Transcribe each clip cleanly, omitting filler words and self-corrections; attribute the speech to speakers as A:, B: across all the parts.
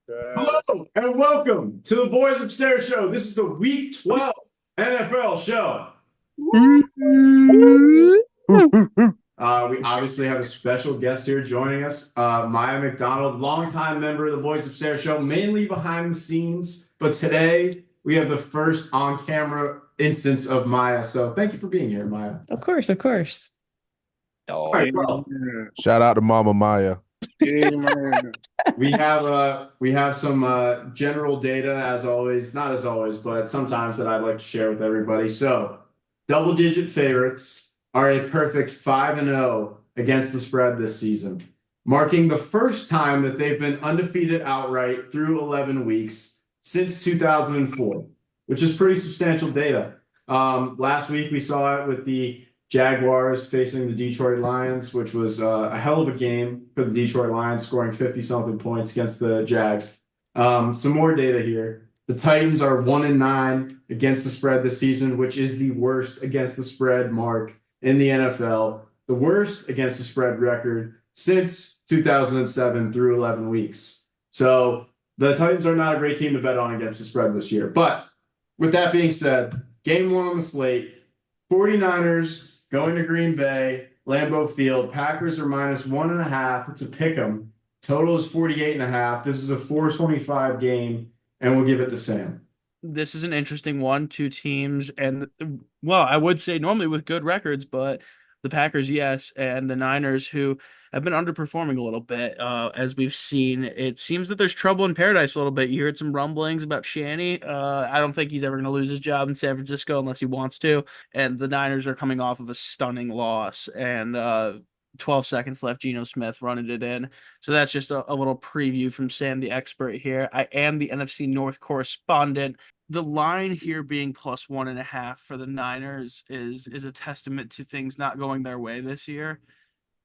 A: Hello and welcome to the Boys Upstairs Show. This is the Week 12 NFL show. We obviously have a special guest here joining us, Maya McDonald, longtime member of the Boys Upstairs Show, mainly behind the scenes. But today we have the first on-camera instance of Maya. So thank you for being here, Maya.
B: Of course, of course.
A: All
C: Oh,
A: right,
C: yeah,
A: well,
D: Shout out to Mama Maya.
C: yeah, man.
A: we have some general data as always, not as always, but sometimes that I'd like to share with everybody. So, double-digit favorites are a perfect 5-0 against the spread this season, marking the first time that they've been undefeated outright through 11 weeks since 2004, which is pretty substantial data. Last week we saw it with the Jaguars facing the Detroit Lions, which was a hell of a game for the Detroit Lions, scoring 50-something points against the Jags. Some more data here. The Titans are 1-9 against the spread this season, which is the worst against the spread mark in the NFL. The worst against the spread record since 2007 through 11 weeks. So the Titans are not a great team to bet on against the spread this year. But with that being said, game one on the slate, 49ers going to Green Bay, Lambeau Field. Packers are -1.5. It's a pick 'em. Total is 48.5. This is a 425 game, and we'll give it to Sam.
B: This is an interesting one. Two teams, and well, I would say normally with good records, but the Packers, yes, and the Niners, who have been underperforming a little bit, as we've seen. It seems that there's trouble in paradise a little bit. You heard some rumblings about Shanny. I don't think he's ever going to lose his job in San Francisco unless he wants to. And the Niners are coming off of a stunning loss, and 12 seconds left. Geno Smith running it in. So that's just a little preview from Sam, the expert here. I am the NFC North correspondent. The line here being +1.5 for the Niners is a testament to things not going their way this year,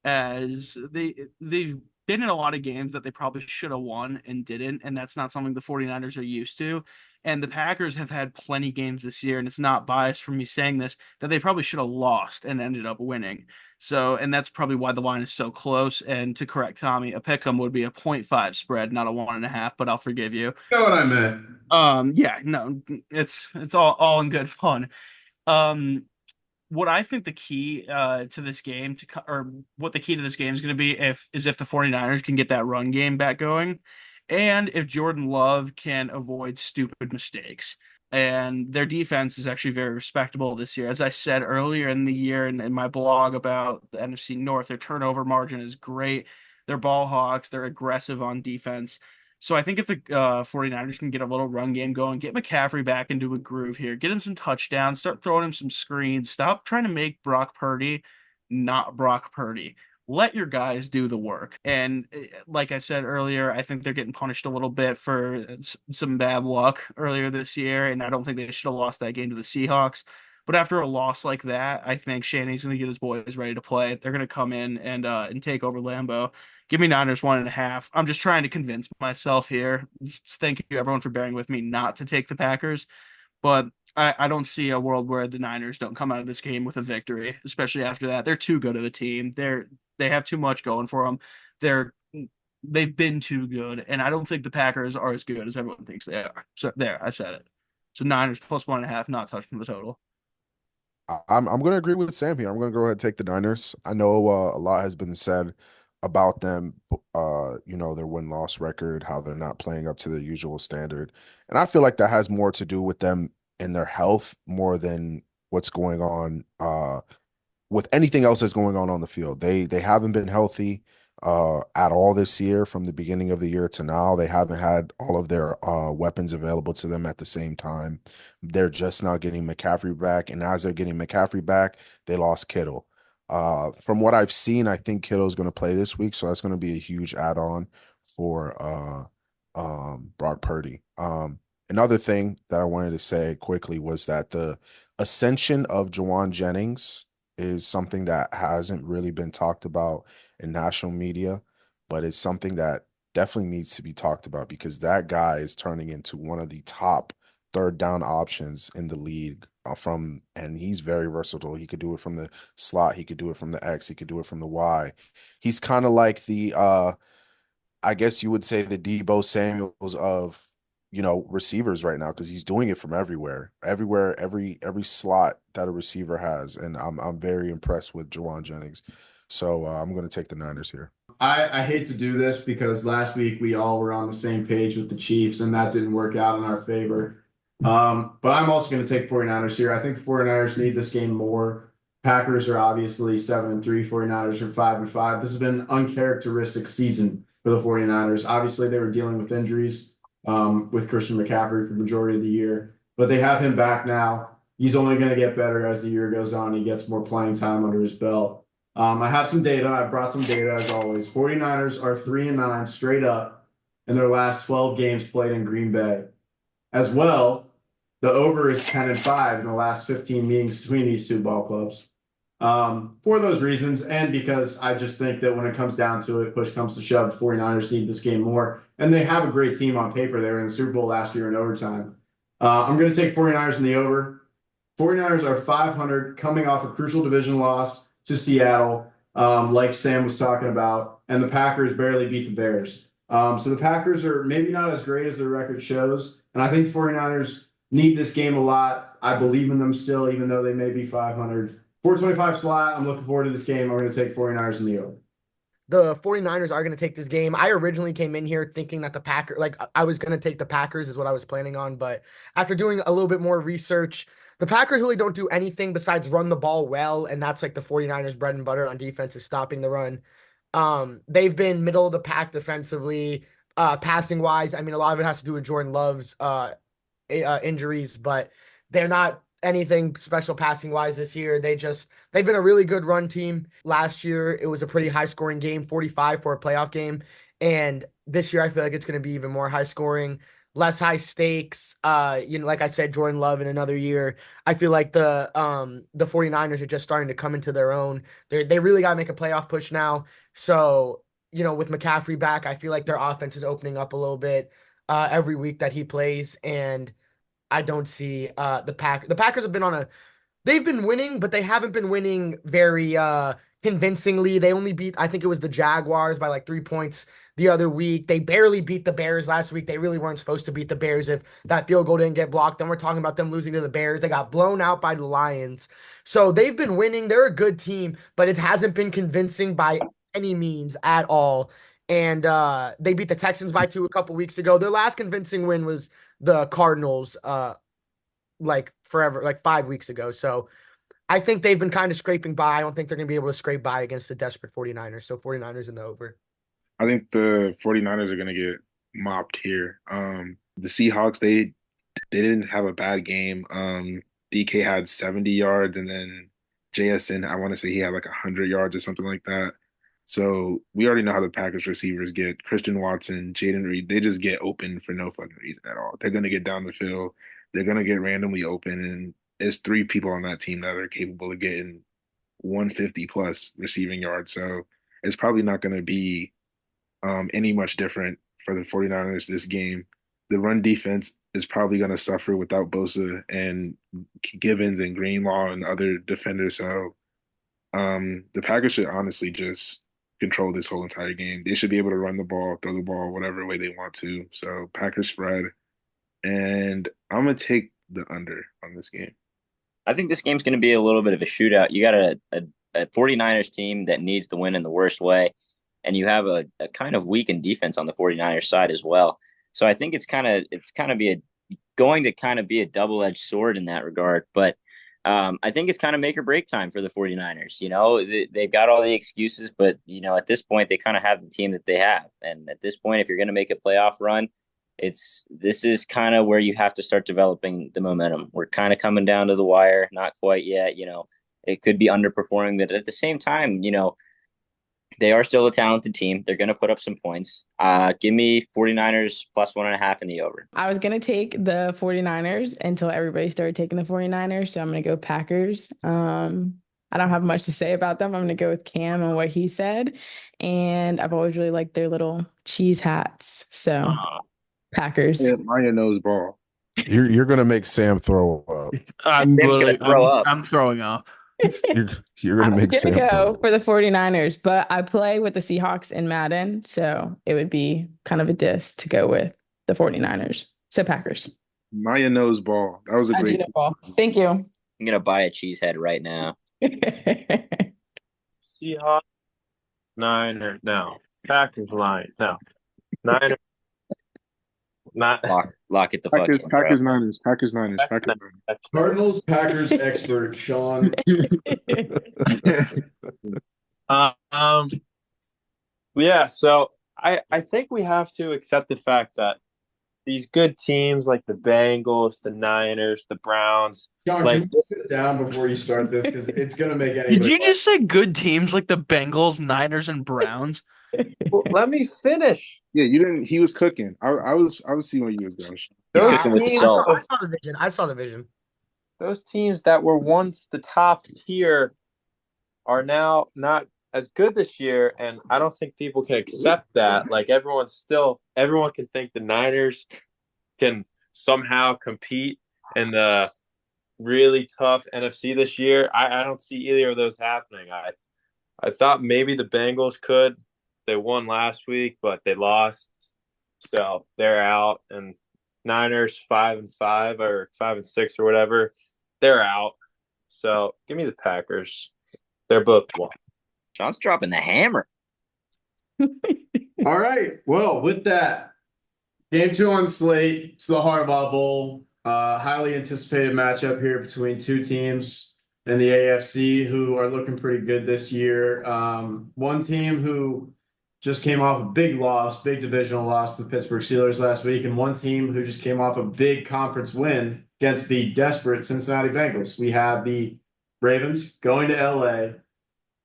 B: as they've been in a lot of games that they probably should have won and didn't, and that's not something the 49ers are used to. And the Packers have had plenty games this year, and it's not biased from me saying this, that they probably should have lost and ended up winning. So, and that's probably why the line is so close. And to correct Tommy, a pick'em would be a .5 spread, not a 1.5, but I'll forgive you.
A: You know what I meant?
B: Yeah, no, it's all in good fun. Um, what I think the key to this game or what the key to this game is going to be if the 49ers can get that run game back going, and if Jordan Love can avoid stupid mistakes. And their defense is actually very respectable this year. As I said earlier in the year in my blog about the NFC North, their turnover margin is great. They're ball hawks. They're aggressive on defense. So I think if the 49ers can get a little run game going, get McCaffrey back into a groove here, get him some touchdowns, start throwing him some screens, stop trying to make Brock Purdy not Brock Purdy. Let your guys do the work. And like I said earlier, I think they're getting punished a little bit for some bad luck earlier this year, and I don't think they should have lost that game to the Seahawks. But after a loss like that, I think Shanny's going to get his boys ready to play. They're going to come in and take over Lambeau. Give me Niners 1.5. I'm just trying to convince myself here. Thank you everyone for bearing with me not to take the Packers, but I don't see a world where the Niners don't come out of this game with a victory, especially after that. They're too good of a team. They have too much going for them. They're they've been too good, and I don't think the Packers are as good as everyone thinks they are. So there, I said it. So Niners +1.5, not touching the total.
D: I'm going to agree with Sam here. I'm going to go ahead and take the Niners. I know a lot has been said about them, their win-loss record, how they're not playing up to their usual standard. And I feel like that has more to do with them and their health more than what's going on with anything else that's going on the field. They haven't been healthy at all this year from the beginning of the year to now. They haven't had all of their weapons available to them at the same time. They're just now getting McCaffrey back, and as they're getting McCaffrey back, they lost Kittle. From what I've seen, I think Kittle is going to play this week, so that's going to be a huge add-on for Brock Purdy. Another thing that I wanted to say quickly was that the ascension of Jawan Jennings is something that hasn't really been talked about in national media, but it's something that definitely needs to be talked about because that guy is turning into one of the top third down options in the league and he's very versatile. He could do it from the slot, he could do it from the X, he could do it from the Y. He's kind of like the I guess you would say the Debo Samuels of, receivers right now, because he's doing it from everywhere, every slot that a receiver has, and I'm very impressed with Jawan Jennings. So I'm going to take the Niners here.
A: I hate to do this because last week we all were on the same page with the Chiefs, and that didn't work out in our favor. But I'm also going to take 49ers here. I think the 49ers need this game more. Packers are obviously 7-3, 49ers are 5-5. This has been an uncharacteristic season for the 49ers. Obviously, they were dealing with injuries with Christian McCaffrey for the majority of the year, but they have him back now. He's only going to get better as the year goes on. He gets more playing time under his belt. I have some data. I brought some data as always. 49ers are 3-9 straight up in their last 12 games played in Green Bay. As well, the over is 10-5 in the last 15 meetings between these two ball clubs. For those reasons, and because I just think that when it comes down to it, push comes to shove, the 49ers need this game more. And they have a great team on paper. They were in the Super Bowl last year in overtime. I'm going to take 49ers in the over. 49ers are 500 coming off a crucial division loss to Seattle, like Sam was talking about, and the Packers barely beat the Bears. So the Packers are maybe not as great as their record shows, and I think the 49ers need this game a lot. I believe in them still, even though they may be 500. 425 slot, I'm looking forward to this game. I'm going to take 49ers in the over.
C: The 49ers are going to take this game. I originally came in here thinking that I was going to take the Packers is what I was planning on, but after doing a little bit more research, the Packers really don't do anything besides run the ball well, and that's like the 49ers' bread and butter on defense is stopping the run. They've been middle of the pack defensively, passing wise. I mean, a lot of it has to do with Jordan Love's injuries, but they're not anything special passing wise this year. They've been a really good run team. Last year, it was a pretty high scoring game, 45 for a playoff game. And this year, I feel like it's going to be even more high scoring, less high stakes. Like I said, Jordan Love in another year. I feel like the 49ers are just starting to come into their own. They really got to make a playoff push now. So, with McCaffrey back, I feel like their offense is opening up a little bit every week that he plays. And I don't see the Packers have been they've been winning, but they haven't been winning very convincingly. They only beat, I think it was the Jaguars by like 3 points the other week. They barely beat the Bears last week. They really weren't supposed to beat the Bears if that field goal didn't get blocked. Then we're talking about them losing to the Bears. They got blown out by the Lions. So they've been winning. They're a good team, but it hasn't been convincing by any means at all. And they beat the Texans by 2 a couple weeks ago. Their last convincing win was the Cardinals like 5 weeks ago. So I think they've been kind of scraping by. I don't think they're going to be able to scrape by against the desperate 49ers. So 49ers in the over.
E: I think the 49ers are going to get mopped here. The Seahawks, they didn't have a bad game. DK had 70 yards, and then JSN, I want to say he had like 100 yards or something like that. So we already know how the Packers receivers get. Christian Watson, Jaden Reed, they just get open for no fucking reason at all. They're going to get down the field. They're going to get randomly open, and there's 3 people on that team that are capable of getting 150 plus receiving yards. So it's probably not going to be any much different for the 49ers this game. The run defense is probably going to suffer without Bosa and Givens and Greenlaw and other defenders. So the Packers should honestly just control this whole entire game. They should be able to run the ball, throw the ball, whatever way they want to. So Packers spread. And I'm going to take the under on this game.
F: I think this game's going to be a little bit of a shootout. You got a 49ers team that needs the win in the worst way. And you have a kind of weakened defense on the 49ers side as well. So I think it's going to be a double-edged sword in that regard. But I think it's kind of make or break time for the 49ers. They've got all the excuses, but, at this point, they kind of have the team that they have. And at this point, if you're going to make a playoff run, this is kind of where you have to start developing the momentum. We're kind of coming down to the wire, not quite yet. It could be underperforming, but at the same time, they are still a talented team. They're going to put up some points. Give me 49ers plus 1.5 in the over.
G: I was going to take the 49ers until everybody started taking the 49ers. So I'm going to go Packers. I don't have much to say about them. I'm going to go with Cam and what he said. And I've always really liked their little cheese hats. So Packers.
E: Yeah, Mario knows ball.
D: You're going to make Sam throw up.
B: I'm throwing up.
D: You're gonna
G: I'm
D: make
G: gonna
D: Sam
G: go
D: proud.
G: for the 49ers, but I play with the Seahawks in Madden, so it would be kind of a diss to go with the 49ers. So Packers.
E: Maya knows ball. That was a
G: I do
E: great.
G: know ball. Thank you.
F: I'm gonna buy a cheesehead right now.
H: Seahawks, Niners, no. Packers, Lions, no. Niners, not.
F: Lock it the fuck
E: Packers,
F: in, bro.
E: Packers, Niners, Packers, Niners, Packers, Niners.
A: Cardinals, Packers expert Sean.
H: Um, yeah, so I think we have to accept the fact that these good teams like the Bengals, the Niners, the Browns,
A: Sean,
H: like
A: can you sit down before you start this? Because it's gonna make anybody.
B: Did you just say good teams like the Bengals, Niners, and Browns?
H: well, let me finish.
E: Yeah, you didn't. He was cooking. I was seeing where you was going.
F: He's
H: Those
F: cooking with the
H: teams,
F: salt.
C: I saw the vision. I saw the vision.
H: those teams that were once the top tier are now not as good this year, and I don't think people can accept that. Like everyone can think the Niners can somehow compete in the really tough NFC this year. I don't see either of those happening. I thought maybe the Bengals could. They won last week, but they lost, so they're out. And Niners 5-5 or 5-6 or whatever, they're out. So give me the Packers. They're both one.
F: Sean's dropping the hammer.
A: All right. Well, with that, game 2 on slate. It's the Harbaugh Bowl. Highly anticipated matchup here between two teams in the AFC who are looking pretty good this year. One team who just came off a big loss, big divisional loss to the Pittsburgh Steelers last week, and one team who just came off a big conference win against the desperate Cincinnati Bengals. We have the Ravens going to LA.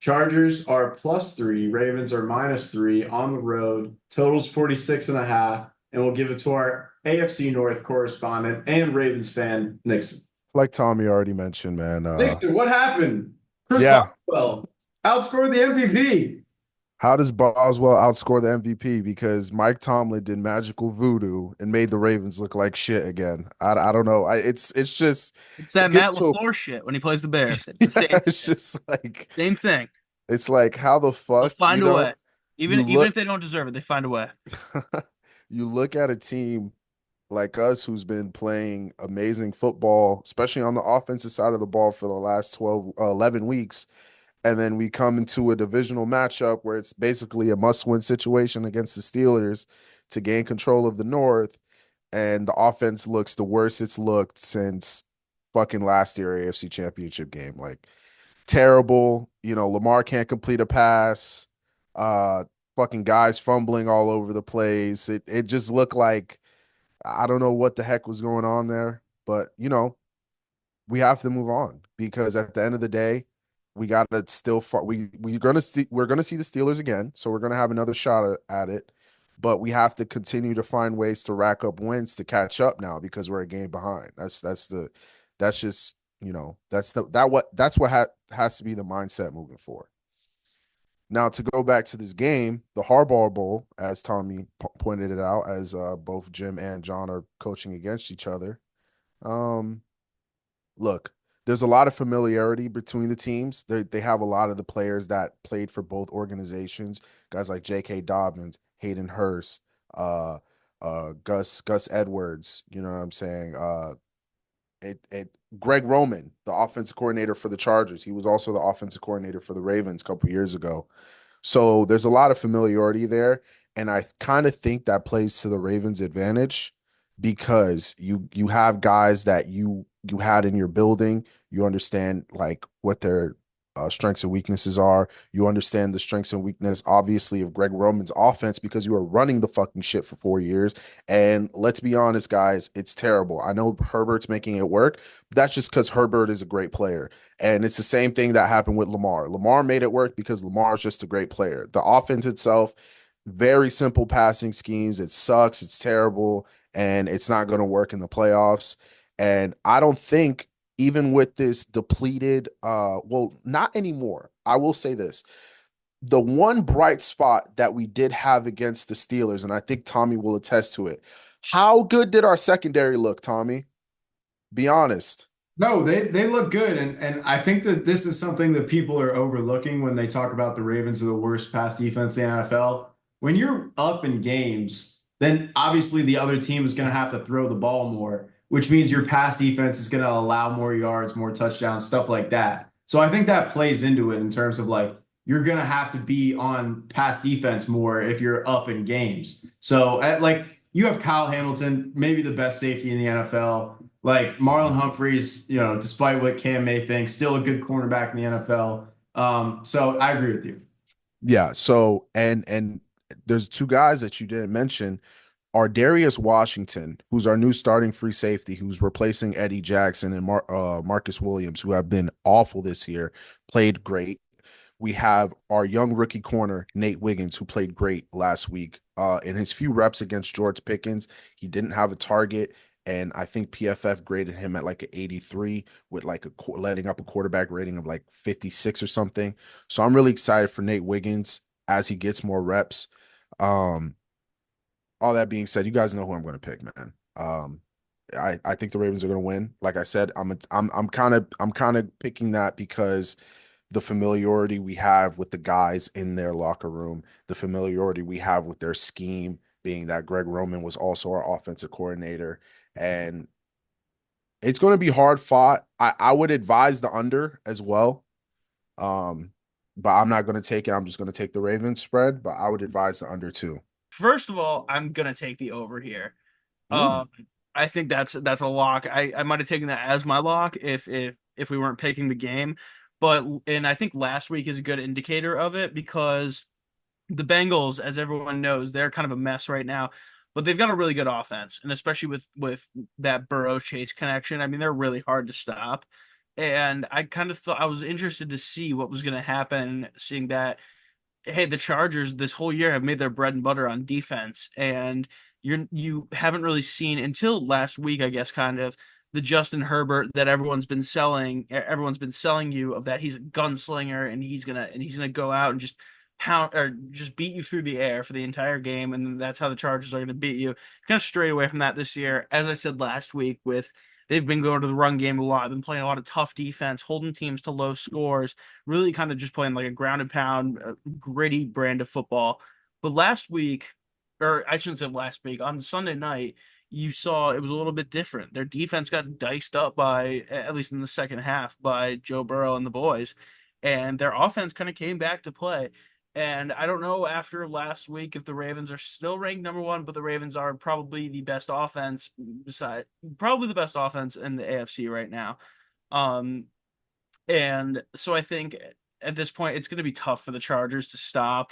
A: Chargers are +3, Ravens are -3 on the road. Totals 46.5, and we'll give it to our AFC North correspondent and Ravens fan, Nickson.
D: Like Tommy already mentioned, man.
A: Nickson, what happened? Chris
D: Yeah.
A: Boswell outscored the MVP.
D: How does Boswell outscore the MVP? Because Mike Tomlin did magical voodoo and made the Ravens look like shit again. I don't know. It's just
B: It's that
D: it
B: Matt
D: gets so-
B: LaFleur shit when he plays the Bears. It's the same,
D: it's just like
B: same thing.
D: it's like how the
B: They'll
D: fuck
B: find
D: you
B: a
D: know,
B: way. Even
D: look-
B: if they don't deserve it, they find a way.
D: you look at a team like us who's been playing amazing football, especially on the offensive side of the ball for the last 11 weeks. And then we come into a divisional matchup where it's basically a must-win situation against the Steelers to gain control of the North. And the offense looks the worst it's looked since fucking last year AFC Championship game. Like, terrible. You know, Lamar can't complete a pass. Fucking guys fumbling all over the place. It just looked like I don't know what the heck was going on there. But, you know, we have to move on because at the end of the day, we got to still we're gonna see the Steelers again, so we're gonna have another shot at it, but we have to continue to find ways to rack up wins to catch up now because we're a game behind. That's just you know that's what has to be the mindset moving forward. Now to go back to this game, the Harbaugh Bowl, as Tommy pointed it out, as both Jim and John are coaching against each other. Look. There's a lot of familiarity between the teams. They have a lot of the players that played for both organizations. Guys like J.K. Dobbins, Hayden Hurst, Gus Edwards. You know what I'm saying? Greg Roman, the offensive coordinator for the Chargers. He was also the offensive coordinator for the Ravens a couple years ago. So there's a lot of familiarity there, and I kind of think that plays to the Ravens' advantage because you have guys that you had in your building. You understand like what their strengths and weaknesses are. You understand the strengths and weakness, obviously, of Greg Roman's offense because you were running the fucking shit for 4 years. And let's be honest, guys, it's terrible. I know Herbert's making it work, but that's just because Herbert is a great player. And it's the same thing that happened with Lamar. Lamar made it work because Lamar is just a great player. The offense itself, very simple passing schemes. It sucks. It's terrible. And it's not going to work in the playoffs. And I don't think even with this depleted, well, not anymore. I will say this. The one bright spot that we did have against the Steelers, and I think Tommy will attest to it. How good did our secondary look, Tommy? Be honest.
A: No, they look good, and I think that this is something that people are overlooking when they talk about the Ravens are the worst pass defense in the NFL. When you're up in games, then obviously the other team is going to have to throw the ball more, which means your pass defense is going to allow more yards, more touchdowns, stuff like that. So I think that plays into it in terms of like you're going to have to be on pass defense more if you're up in games. So like you have Kyle Hamilton, maybe the best safety in the NFL. Like Marlon Humphreys, despite what Cam may think, still a good cornerback in the NFL. So I agree with you.
D: Yeah. So and there's two guys that you didn't mention are Darius Washington, who's our new starting free safety, who's replacing Eddie Jackson and Marcus Williams, who have been awful this year, played great. We have our young rookie corner, Nate Wiggins, who played great last week. In his few reps against George Pickens, he didn't have a target. And I think PFF graded him at like an 83 with like letting up a quarterback rating of like 56 or something. So I'm really excited for Nate Wiggins as he gets more reps. Um, all that being said, you guys know who I'm going to pick, man. I think the Ravens are going to win. Like I said, I'm kind of picking that because the familiarity we have with the guys in their locker room, the familiarity we have with their scheme, being that Greg Roman was also our offensive coordinator, and it's going to be hard fought. I would advise the under as well. But I'm not going to take it. I'm just going to take the Ravens spread, but I would advise the under too.
B: First of all, I'm gonna take the over here.
D: Ooh.
B: Um, I think that's a lock. I might have taken that as my lock if we weren't picking the game, and I think last week is a good indicator of it because the Bengals, as everyone knows, they're kind of a mess right now, but they've got a really good offense, and especially with that Burrow Chase connection, I mean they're really hard to stop. And I kind of thought I was interested to see what was going to happen, seeing that hey, the Chargers this whole year have made their bread and butter on defense, and you haven't really seen until last week, I guess, kind of the Justin Herbert that everyone's been selling. Everyone's been selling you of that he's a gunslinger and he's gonna go out and just pound or just beat you through the air for the entire game, and that's how the Chargers are gonna beat you. Kind of strayed away from that this year, as I said last week with. They've been going to the run game a lot, been playing a lot of tough defense, holding teams to low scores, really kind of just playing like a ground and pound, gritty brand of football. But last week, or I shouldn't say last week, on Sunday night, you saw it was a little bit different. Their defense got diced up by, at least in the second half, by Joe Burrow and the boys, and their offense kind of came back to play. And I don't know after last week if the Ravens are still ranked number one, but the Ravens are probably the best offense probably the best offense in the AFC right now. Um, and so I think at this point, it's going to be tough for the Chargers to stop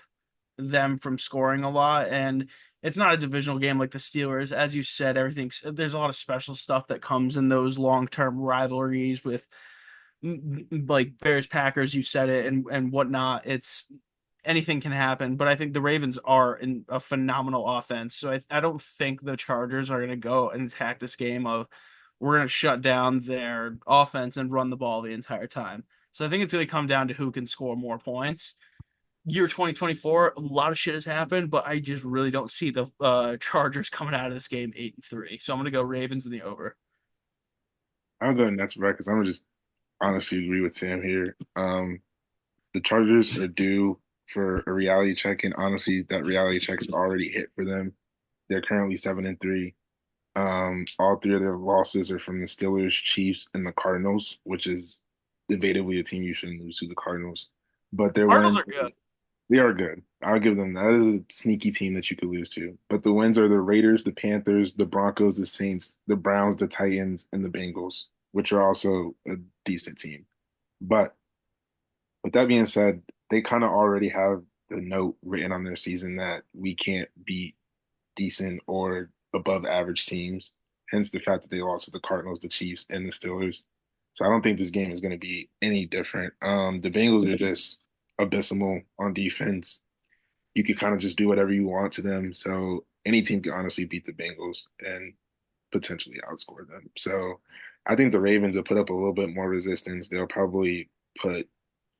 B: them from scoring a lot. And it's not a divisional game like the Steelers. As you said, there's a lot of special stuff that comes in those long-term rivalries with like Bears, Packers, you said it, and whatnot. It's anything can happen, but I think the Ravens are in a phenomenal offense. So I don't think the Chargers are going to go and attack this game of we're going to shut down their offense and run the ball the entire time. So I think it's going to come down to who can score more points. Year 2024, a lot of shit has happened, but I just really don't see the Chargers coming out of this game 8-3. So I'm going to go Ravens in the over.
E: I'm going Nets right because I'm just honestly agree with Sam here. The Chargers are due for a reality check, and honestly, that reality check is already hit for them. They're currently 7-3. All three of their losses are from the Steelers, Chiefs, and the Cardinals, which is debatably a team you shouldn't lose to the Cardinals. But their
B: Cardinals
E: wins,
B: are good.
E: they are good. I'll give them that. That is a sneaky team that you could lose to. But the wins are the Raiders, the Panthers, the Broncos, the Saints, the Browns, the Titans, and the Bengals, which are also a decent team. But with that being said, they kind of already have the note written on their season that we can't beat decent or above average teams. Hence the fact that they lost to the Cardinals, the Chiefs, and the Steelers. So I don't think this game is going to be any different. The Bengals are just abysmal on defense. You can kind of just do whatever you want to them. So any team can honestly beat the Bengals and potentially outscore them. So I think the Ravens will put up a little bit more resistance. They'll probably put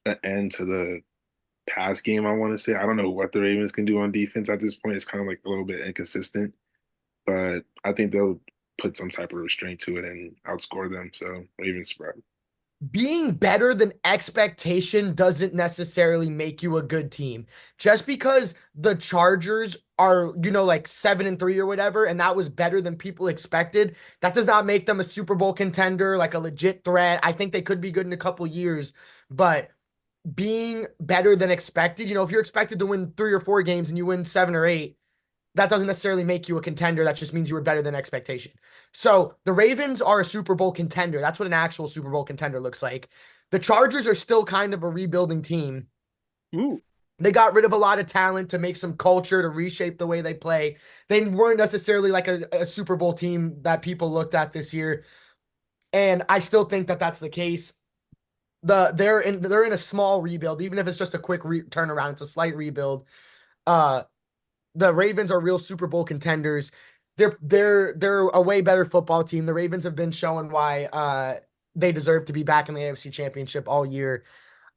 E: an end to the pass game, I want to say. I don't know what the Ravens can do on defense at this point. It's kind of like a little bit inconsistent, but I think they'll put some type of restraint to it and outscore them. So Ravens spread.
C: Being better than expectation doesn't necessarily make you a good team. Just because the Chargers are, like 7-3 or whatever, and that was better than people expected, that does not make them a Super Bowl contender, like a legit threat. I think they could be good in a couple years, but being better than expected, if you're expected to win 3 or 4 games and you win 7 or 8, that doesn't necessarily make you a contender. That just means you were better than expectation. So the Ravens are a Super Bowl contender. That's what an actual Super Bowl contender looks like. The Chargers are still kind of a rebuilding team.
B: Ooh.
C: They got rid of a lot of talent to make some culture, to reshape the way they play. They weren't necessarily like a Super Bowl team that people looked at this year. And I still think that that's the case. They're in a small rebuild, even if it's just a quick turnaround. It's a slight rebuild. The Ravens are real Super Bowl contenders. They're a way better football team. The Ravens have been showing why they deserve to be back in the AFC Championship all year.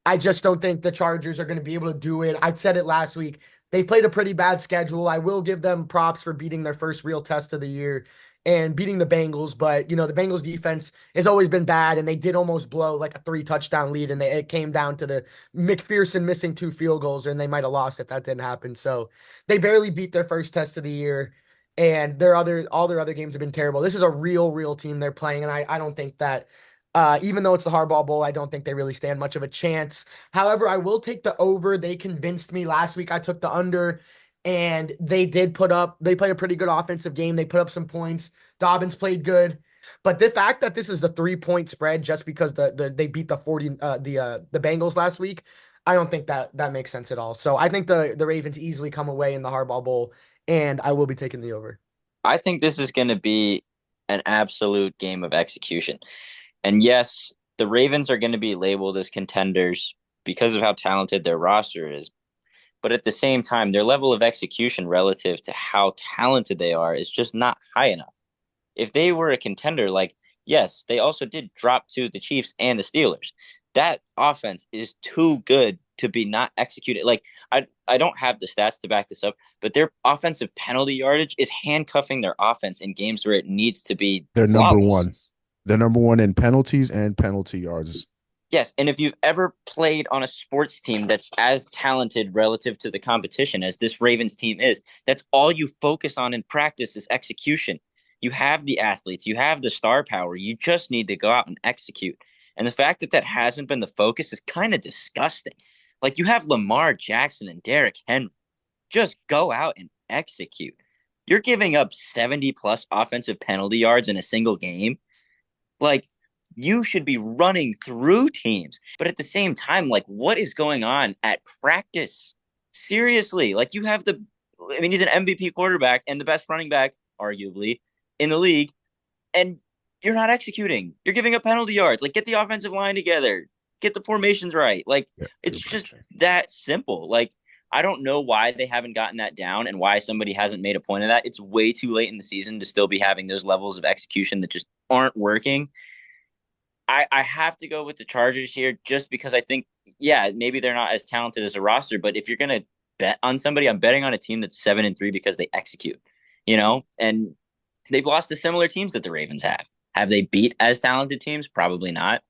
C: I just don't think the Chargers are going to be able to do it. I said it last week. They played a pretty bad schedule. I will give them props for beating their first real test of the year and beating the Bengals, but the Bengals defense has always been bad, and they did almost blow like a 3-touchdown lead, and it came down to the McPherson missing 2 field goals, and they might have lost if that didn't happen. So they barely beat their first test of the year, and all their other games have been terrible. This is a real team they're playing, and I don't think that even though it's the Harbaugh Bowl, I don't think they really stand much of a chance. However, I will take the over. They convinced me last week. I took the under. And they played a pretty good offensive game. They put up some points. Dobbins played good. But the fact that this is the 3-point spread just because they beat the Bengals last week, I don't think that makes sense at all. So I think the Ravens easily come away in the Harbaugh Bowl, and I will be taking the over.
F: I think this is going to be an absolute game of execution. And yes, the Ravens are going to be labeled as contenders because of how talented their roster is. But at the same time, their level of execution relative to how talented they are is just not high enough. If they were a contender, yes, they also did drop to the Chiefs and the Steelers. That offense is too good to be not executed. I don't have the stats to back this up, but their offensive penalty yardage is handcuffing their offense in games where it needs to be
D: They're
F: flawless.
D: number one. They're number one in penalties and penalty yards.
F: Yes, and if you've ever played on a sports team that's as talented relative to the competition as this Ravens team is, that's all you focus on in practice is execution. You have the athletes, you have the star power, you just need to go out and execute. And the fact that hasn't been the focus is kind of disgusting. You have Lamar Jackson and Derrick Henry. Just go out and execute. You're giving up 70-plus offensive penalty yards in a single game. You should be running through teams. But at the same time, what is going on at practice? Seriously, you have he's an MVP quarterback and the best running back, arguably, in the league, and you're not executing. You're giving up penalty yards. Get the offensive line together. Get the formations right. It's just that simple. I don't know why they haven't gotten that down and why somebody hasn't made a point of that. It's way too late in the season to still be having those levels of execution that just aren't working. I have to go with the Chargers here just because I think, maybe they're not as talented as a roster, but if you're going to bet on somebody, I'm betting on a team that's 7-3 because they execute, and they've lost to similar teams that the Ravens have. Have they beat as talented teams? Probably not,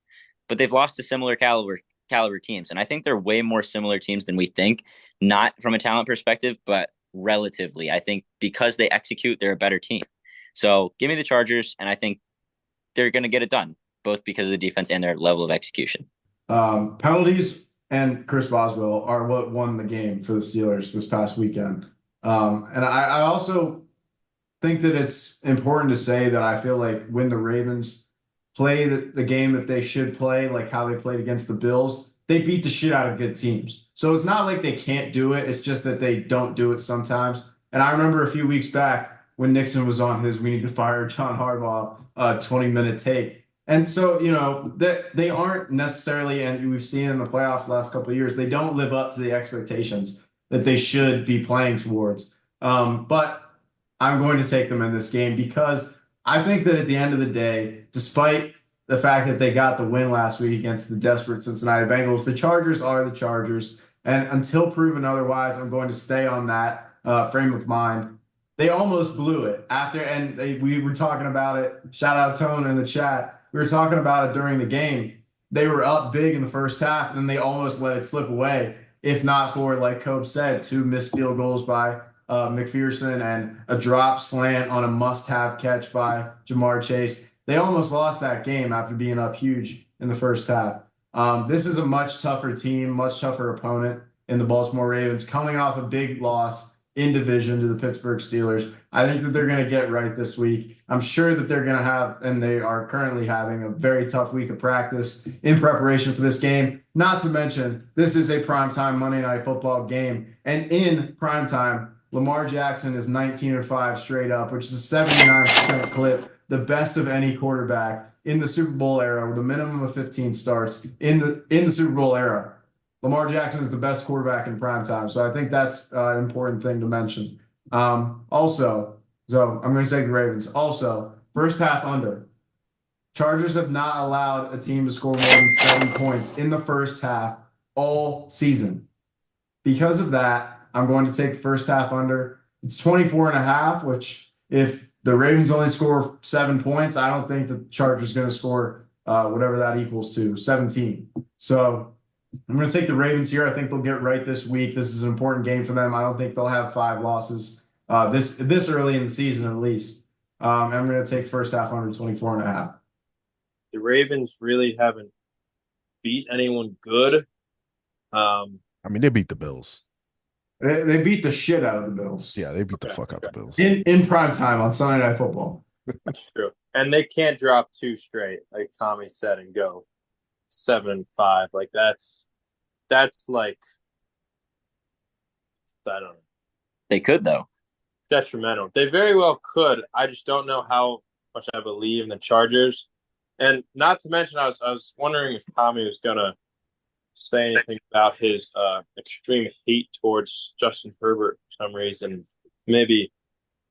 F: but they've lost to similar caliber teams. And I think they're way more similar teams than we think, not from a talent perspective, but relatively. I think because they execute, they're a better team. So give me the Chargers, and I think they're going to get it done, both because of the defense and their level of execution.
A: Penalties and Chris Boswell are what won the game for the Steelers this past weekend. And I also think that it's important to say that I feel like when the Ravens play the game that they should play, like how they played against the Bills, they beat the shit out of good teams. So it's not like they can't do it. It's just that they don't do it sometimes. And I remember a few weeks back when Nickson was on his "we need to fire John Harbaugh" 20-minute take. And so, they aren't necessarily, and we've seen in the playoffs the last couple of years, they don't live up to the expectations that they should be playing towards. But I'm going to take them in this game because I think that at the end of the day, despite the fact that they got the win last week against the desperate Cincinnati Bengals, the Chargers are the Chargers. And until proven otherwise, I'm going to stay on that frame of mind. They almost blew it after, and we were talking about it. Shout out Tone in the chat. We were talking about it during the game. They were up big in the first half, and then they almost let it slip away. If not for, like Cobe said, 2 missed field goals by McPherson and a drop slant on a must-have catch by Jamar Chase. They almost lost that game after being up huge in the first half. This is a much tougher team, much tougher opponent in the Baltimore Ravens, coming off a big loss in division to the Pittsburgh Steelers. I think that they're going to get right this week. I'm sure that they're going to have, and they are currently having, a very tough week of practice in preparation for this game. Not to mention, this is a primetime Monday Night Football game. And in primetime, Lamar Jackson is 19-5 straight up, which is a 79% clip, the best of any quarterback in the Super Bowl era with a minimum of 15 starts in the Super Bowl era. Lamar Jackson is the best quarterback in prime time. So I think that's an important thing to mention. Also, so I'm going to say the Ravens. Also, first half under. Chargers have not allowed a team to score more than 7 points in the first half all season. Because of that, I'm going to take the first half under. It's 24.5, which if the Ravens only score 7 points, I don't think the Chargers are going to score whatever that equals to, 17. So I'm going to take the Ravens here. I think they'll get right this week. This is an important game for them. I don't think they'll have 5 losses this early in the season at least. I'm going to take first half under 24.5.
H: The Ravens really haven't beat anyone good.
D: I mean, they beat the Bills.
A: They beat the shit out of the Bills.
D: Yeah, they beat the fuck out the Bills.
A: In prime time on Sunday Night Football.
H: That's true. And they can't drop 2 straight, like Tommy said, and go 7-5. Like that's like, I don't know.
F: They could though.
H: Detrimental. They very well could. I just don't know how much I believe in the Chargers. And not to mention, I was wondering if Tommy was gonna say anything about his extreme hate towards Justin Herbert for some reason. Maybe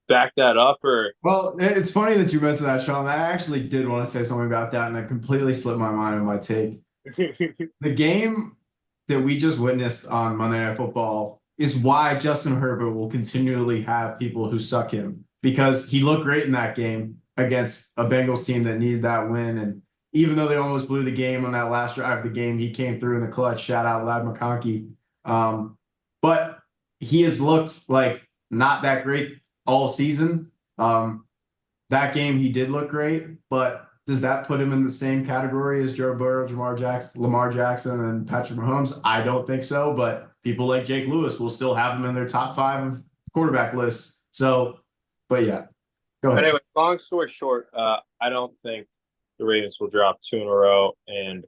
H: back that up, or
A: well, it's funny that you mentioned that, Sean. I actually did want to say something about that, and it completely slipped my mind in my take. The game that we just witnessed on Monday Night Football is why Justin Herbert will continually have people who suck him, because he looked great in that game against a Bengals team that needed that win. And even though they almost blew the game on that last drive of the game, he came through in the clutch. Shout out Ladd McConkey. But he has looked like not that great all season. That game he did look great, but does that put him in the same category as Joe Burrow, Lamar Jackson, and Patrick Mahomes? I don't think so, but people like Jake Lewis will still have him in their top 5 quarterback lists. So, but yeah, go ahead.
H: Anyway, long story short, I don't think the Ravens will drop 2 in a row, and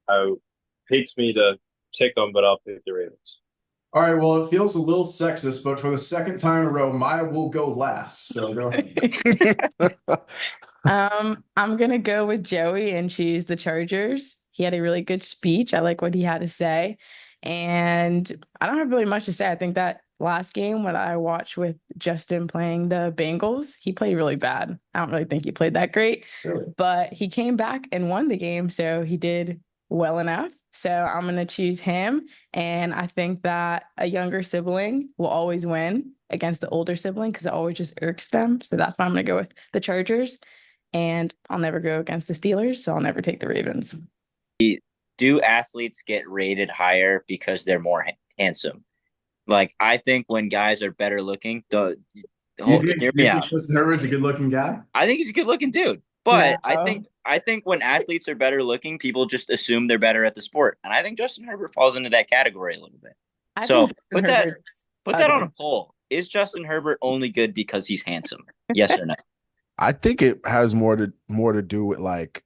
H: it hates me to take them, but I'll pick the Ravens.
A: All right, well, it feels a little sexist, but for the second time in a row, Maya will go last. So go ahead.
G: I'm gonna go with Joey and choose the Chargers. He had a really good speech. I like what he had to say. And I don't have really much to say. I think that last game when I watched with Justin playing the Bengals, he played really bad. I don't really think he played that great,
A: Really?
G: but he came back and won the game. So he did well enough. So I'm going to choose him. And I think that a younger sibling will always win against the older sibling because it always just irks them. So that's why I'm going to go with the Chargers. And I'll never go against the Steelers. So I'll never take the Ravens.
F: Do athletes get rated higher because they're more handsome? Like, I think when guys are better looking, hear me out.
A: Justin Herbert's a good looking guy?
F: I think he's a good looking dude. But
G: Yeah.
F: I think when athletes are better looking, people just assume they're better at the sport. And I think Justin Herbert falls into that category a little bit. So put that on a poll. Is Justin Herbert only good because he's handsome? Yes or no?
D: I think it has more to do with like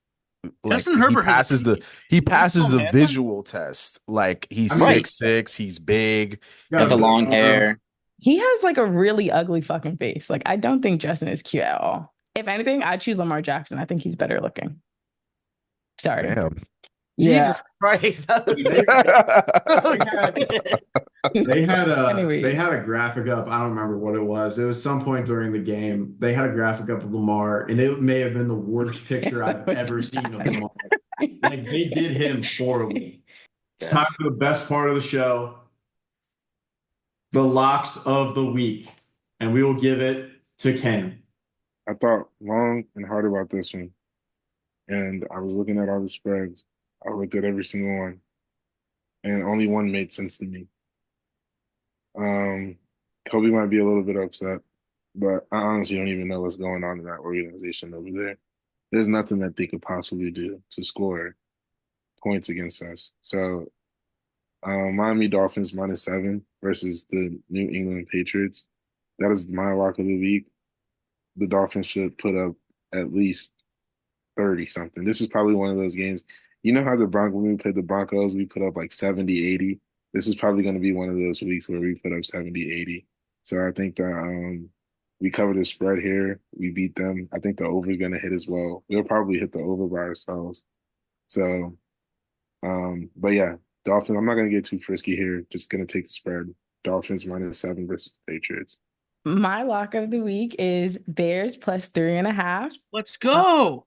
B: Justin Herbert
D: passes the
B: handsome.
D: visual test. Like he's
F: Right.
D: 6'6", he's big.
F: Got the long hair.
G: He has like a really ugly fucking face. Like, I don't think Justin is cute at all. If anything, I'd choose Lamar Jackson. I think he's better looking. Sorry.
D: Damn.
G: Yeah.
C: Jesus Christ.
A: They had
G: Anyways.
A: a graphic up. I don't remember what it was. It was some point during the game. They had a graphic up of Lamar, and it may have been the worst picture I've ever seen of Lamar. Like, they did hit him horribly. It's time for the best part of the show. The locks of the week. and we will give it to Cam.
E: I thought long and hard about this one, and I was looking at all the spreads. I looked at every single one, and only one made sense to me. Coby might be a little bit upset, but I honestly don't even know what's going on in that organization over there. There's nothing that they could possibly do to score points against us. So, Miami Dolphins -7 versus the New England Patriots. That is my lock of the week. The Dolphins should put up at least 30 something. This is probably one of those games. You know how when we played the Broncos, we put up like 70, 80. This is probably going to be one of those weeks where we put up 70, 80. So I think that we cover the spread here. We beat them. I think the over is going to hit as well. We'll probably hit the over by ourselves. So, but yeah, Dolphins. I'm not going to get too frisky here. Just going to take the spread. Dolphins -7 versus Patriots.
G: My lock of the week is Bears +3.5.
B: Let's go.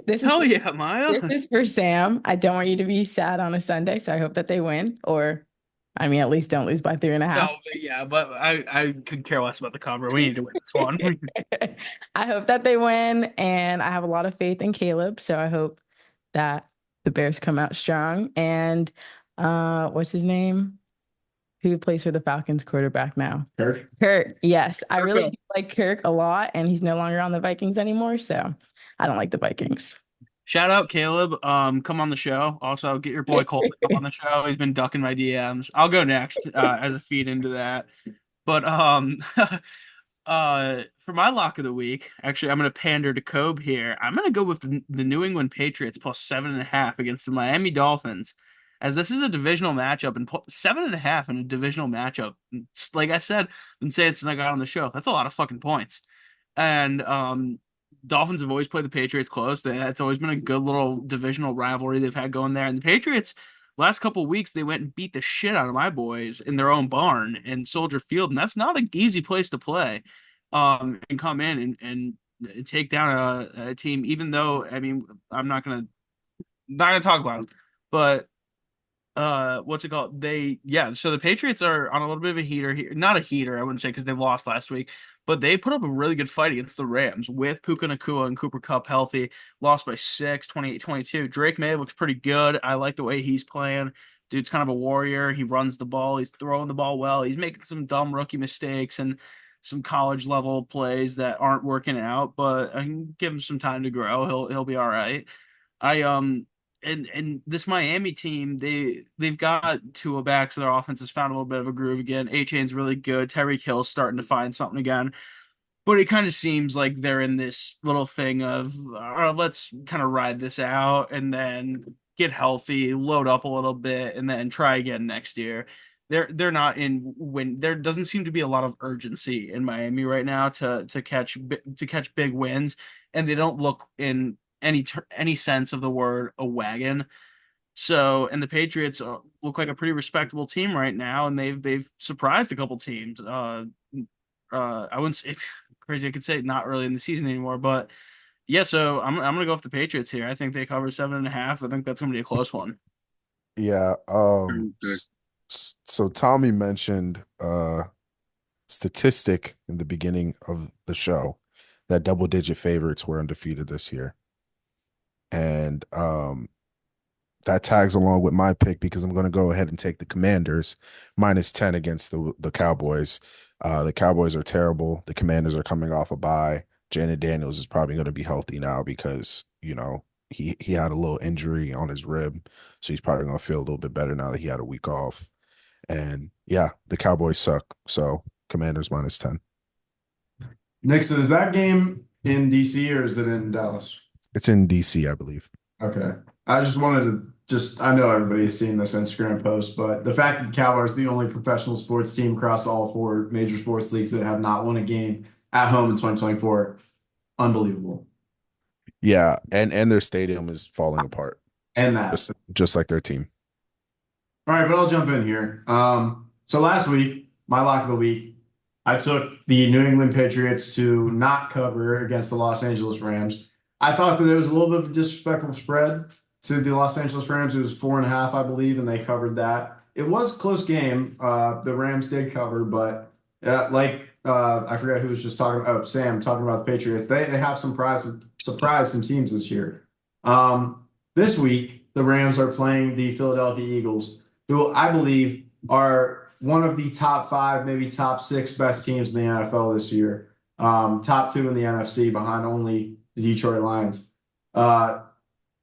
G: This is
B: Hell yeah, Maya.
G: This is for Sam. I don't want you to be sad on a Sunday, so I hope that they win. Or, I mean, at least don't lose by 3.5.
B: No, but yeah, but I could care less about the cover. We need to win this one.
G: I hope that they win, and I have a lot of faith in Caleb, so I hope that the Bears come out strong. And what's his name? Who plays for the Falcons quarterback now?
A: Kirk.
G: Kirk, yes. I really do like Kirk a lot, and he's no longer on the Vikings anymore, so I don't like the Vikings.
B: Shout out Caleb. Come on the show. Also, get your boy Cole to come on the show. He's been ducking my DMs. I'll go next as a feed into that. But for my lock of the week, actually, I'm going to pander to Cobe here. I'm going to go with the New England Patriots +7.5 against the Miami Dolphins, as this is a divisional matchup, and 7.5 in a divisional matchup. Like I said, I've been saying since I got on the show, that's a lot of fucking points. And Dolphins have always played the Patriots close. That's always been a good little divisional rivalry they've had going there. And the Patriots, last couple of weeks, they went and beat the shit out of my boys in their own barn in Soldier Field, and that's not an easy place to play. And come in and take down a team, even though, I mean, I'm not gonna talk about them, but what's it called? So the Patriots are on a little bit of a heater here. Not a heater, I wouldn't say, because they lost last week, but they put up a really good fight against the Rams with Puka Nacua and Cooper Kupp healthy. Lost by 6, 28-22. Drake May looks pretty good. I like the way he's playing. Dude's kind of a warrior. He runs the ball. He's throwing the ball well. He's making some dumb rookie mistakes and some college level plays that aren't working out, but I can give him some time to grow. He'll be all right. And this Miami team, they've got Tua back, so their offense has found a little bit of a groove again. A-Chain's really good. Tyreek Hill's starting to find something again. But it kind of seems like they're in this little thing of, let's kind of ride this out and then get healthy, load up a little bit, and then try again next year. They're not in win. There doesn't seem to be a lot of urgency in Miami right now to catch big wins, and they don't look in any sense of the word a wagon. So, and the Patriots look like a pretty respectable team right now, and they've surprised a couple teams. I wouldn't say it's crazy. I could say not really in the season anymore, but yeah. So I'm gonna go with the Patriots here. I think they cover 7.5. I think that's gonna be a close one.
D: Yeah. So Tommy mentioned statistic in the beginning of the show that double-digit favorites were undefeated this year. And that tags along with my pick because I'm going to go ahead and take the Commanders -10 against the Cowboys. The Cowboys are terrible. The Commanders are coming off a bye. Jaden Daniels is probably going to be healthy now because, you know, he had a little injury on his rib. So he's probably going to feel a little bit better now that he had a week off. And yeah, the Cowboys suck. So Commanders -10.
A: Nickson, is that game in DC or is it in Dallas?
D: It's in DC, I believe.
A: Okay. I just wanted to I know everybody has seen this Instagram post, but the fact that the Cowboys are the only professional sports team across all 4 major sports leagues that have not won a game at home in 2024, unbelievable.
D: Yeah, and their stadium is falling apart.
A: And that.
D: Just like their team.
A: All right, but I'll jump in here. So last week, my lock of the week, I took the New England Patriots to not cover against the Los Angeles Rams. I thought that there was a little bit of a disrespectful spread to the Los Angeles Rams. It was 4.5, I believe, and they covered that. It was a close game. The Rams did cover, but like I forget who was just talking about Sam talking about the Patriots. They have surprised some teams this year. This week the Rams are playing the Philadelphia Eagles, who I believe are one of the top 5, maybe top 6 best teams in the NFL this year. Top 2 in the NFC behind only the Detroit Lions.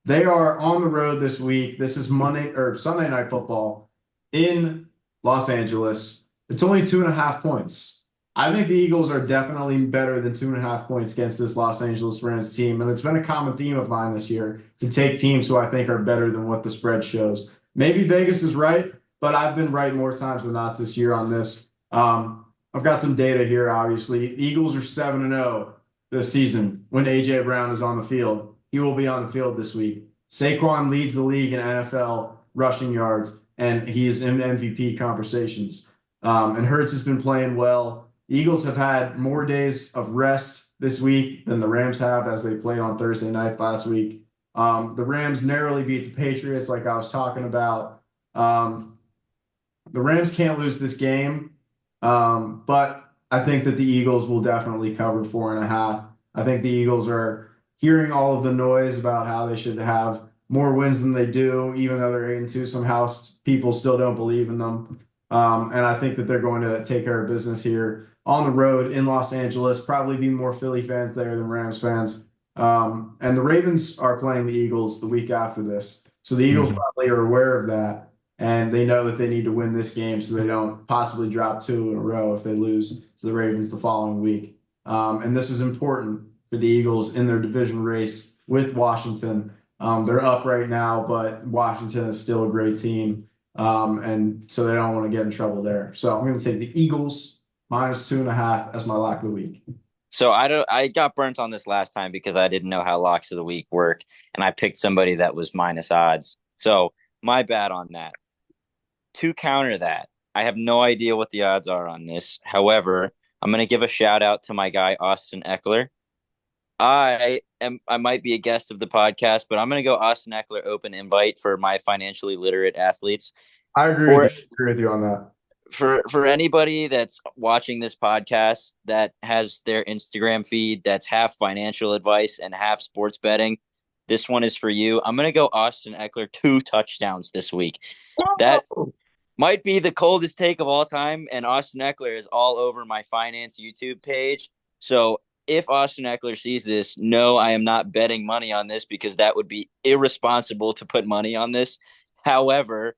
A: They are on the road this week. This is Sunday Night Football in Los Angeles. It's only 2.5 points. I think the Eagles are definitely better than 2.5 points against this Los Angeles Rams team. And it's been a common theme of mine this year to take teams who I think are better than what the spread shows. Maybe Vegas is right, but I've been right more times than not this year on this. I've got some data here, obviously. Eagles are 7-0 this season when A.J. Brown is on the field. He will be on the field this week. Saquon leads the league in NFL rushing yards, and he is in MVP conversations. And Hurts has been playing well. The Eagles have had more days of rest this week than the Rams have, as they played on Thursday night last week. The Rams narrowly beat the Patriots, like I was talking about. The Rams can't lose this game, but I think that the Eagles will definitely cover 4.5. I think the Eagles are hearing all of the noise about how they should have more wins than they do, even though they're 8-2. Somehow people still don't believe in them. And I think that they're going to take care of business here on the road in Los Angeles. Probably be more Philly fans there than Rams fans. And the Ravens are playing the Eagles the week after this. So the Eagles probably are aware of that. And they know that they need to win this game so they don't possibly drop 2 in a row if they lose to the Ravens the following week. And this is important for the Eagles in their division race with Washington. They're up right now, but Washington is still a great team. And so they don't want to get in trouble there. So I'm going to take the Eagles -2.5 as my lock of the week.
F: So I got burnt on this last time because I didn't know how locks of the week work, and I picked somebody that was minus odds. So my bad on that. To counter that, I have no idea what the odds are on this. However, I'm going to give a shout out to my guy Austin Eckler. I might be a guest of the podcast, but I'm going to go Austin Eckler open invite for my financially literate athletes.
A: I agree with you on that.
F: For anybody that's watching this podcast that has their Instagram feed that's half financial advice and half sports betting, this one is for you. I'm going to go Austin Eckler 2 touchdowns this week. That might be the coldest take of all time, and Austin Eckler is all over my finance YouTube page. So if Austin Eckler sees this, no, I am not betting money on this because that would be irresponsible to put money on this. However,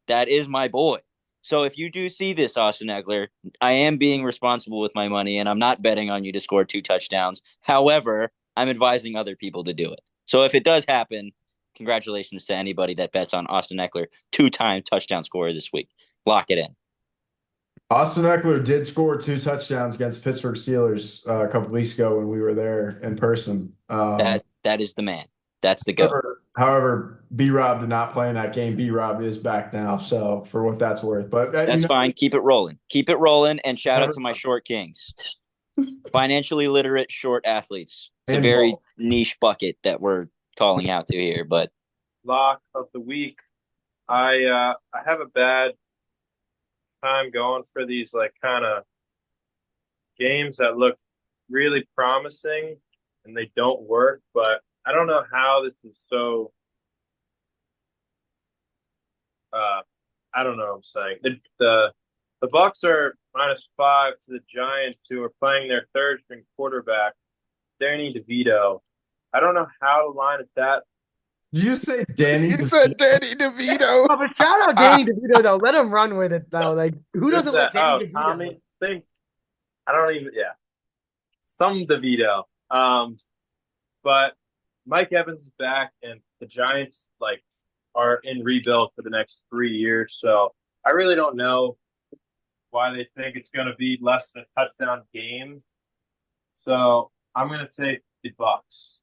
F: that is my boy. So if you do see this, Austin Eckler, I am being responsible with my money, and I'm not betting on you to score 2 touchdowns. However, I'm advising other people to do it. So if it does happen, congratulations to anybody that bets on Austin Eckler, 2-time touchdown scorer this week. Lock it in.
A: Austin Eckler did score 2 touchdowns against Pittsburgh Steelers a couple weeks ago when we were there in person.
F: That is the man. That's the go.
A: However, B-Rob did not play in that game. B-Rob is back now, so for what that's worth. But
F: that's fine. Keep it rolling. Keep it rolling, and shout out to my short kings. Financially literate short athletes. It's a very niche bucket that we're calling out to here, but
H: lock of the week. I have a bad time going for these like kind of games that look really promising and they don't work, but I don't know how this is so I don't know what I'm saying. The Bucs are -5 to the Giants, who are playing their third string quarterback, Danny DeVito. I don't know how to line it that.
A: Did you say Danny?
D: You said Danny DeVito.
C: Oh, but shout out Danny DeVito though. Let him run with it though. Like who doesn't like Danny DeVito?
H: Tommy, I don't even. Yeah, some DeVito. But Mike Evans is back, and the Giants are in rebuild for the next 3 years. So I really don't know why they think it's going to be less than a touchdown game. So I'm going to take the Bucs.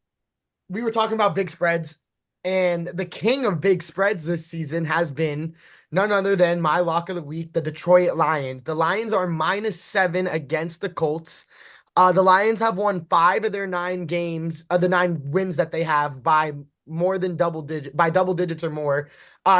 C: We were talking about big spreads, and the king of big spreads this season has been none other than my lock of the week, the Detroit Lions. The Lions are -7 against the Colts. The Lions have won 5 of their 9 games, the 9 wins that they have by more than double digits or more.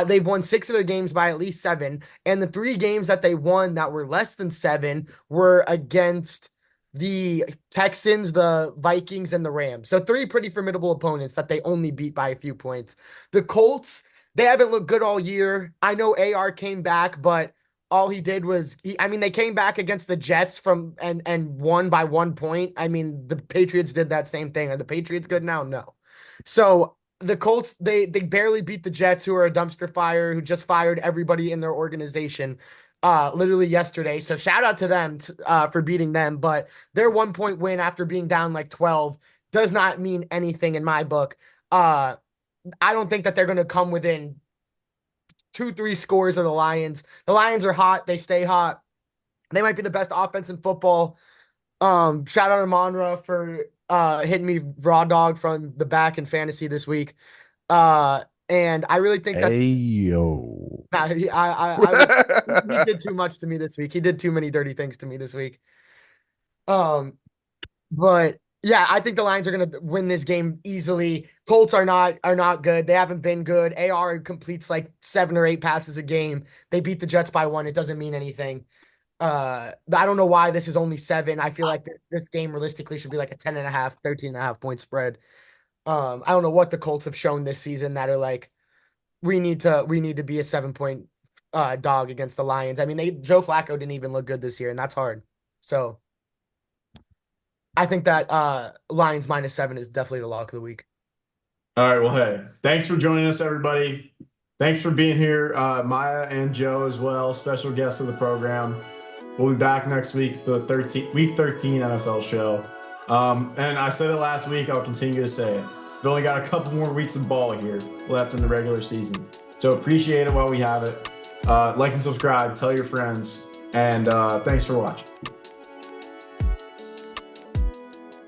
C: They've won 6 of their games by at least 7, and the 3 games that they won that were less than 7 were against the Texans, the Vikings, and the Rams. So 3 pretty formidable opponents that they only beat by a few points. The Colts, they haven't looked good all year. I know AR came back, but all he did was they came back against the Jets and won by 1 point. I mean, the Patriots did that same thing. Are the Patriots good now? No. So the Colts, they barely beat the Jets, who are a dumpster fire, who just fired everybody in their organization literally yesterday. So shout out to them for beating them. But their 1 point win after being down like 12 does not mean anything in my book. I don't think that they're going to come within 2-3 scores of the Lions. The Lions are hot. They stay hot. They might be the best offense in football. Shout out to Monra for hitting me raw dog from the back in fantasy this week. And I really think that he did too much to me this week. He did too many dirty things to me this week. But yeah, I think the Lions are going to win this game easily. Colts are not good. They haven't been good. AR completes like 7 or 8 passes a game. They beat the Jets by 1. It doesn't mean anything. I don't know why this is only 7. I feel like this game realistically should be like a 10.5, 13.5 point spread. I don't know what the Colts have shown this season that are like, we need to be a 7-point dog against the Lions. I mean, Joe Flacco didn't even look good this year, and that's hard. So I think that Lions -7 is definitely the lock of the week.
A: All right. Well, hey, thanks for joining us, everybody. Thanks for being here, Maya and Joe as well, special guests of the program. We'll be back next week, the week 13 NFL show. And I said it last week, I'll continue to say it. We've only got a couple more weeks of ball here left in the regular season. So appreciate it while we have it. Like and subscribe, tell your friends, and thanks for watching.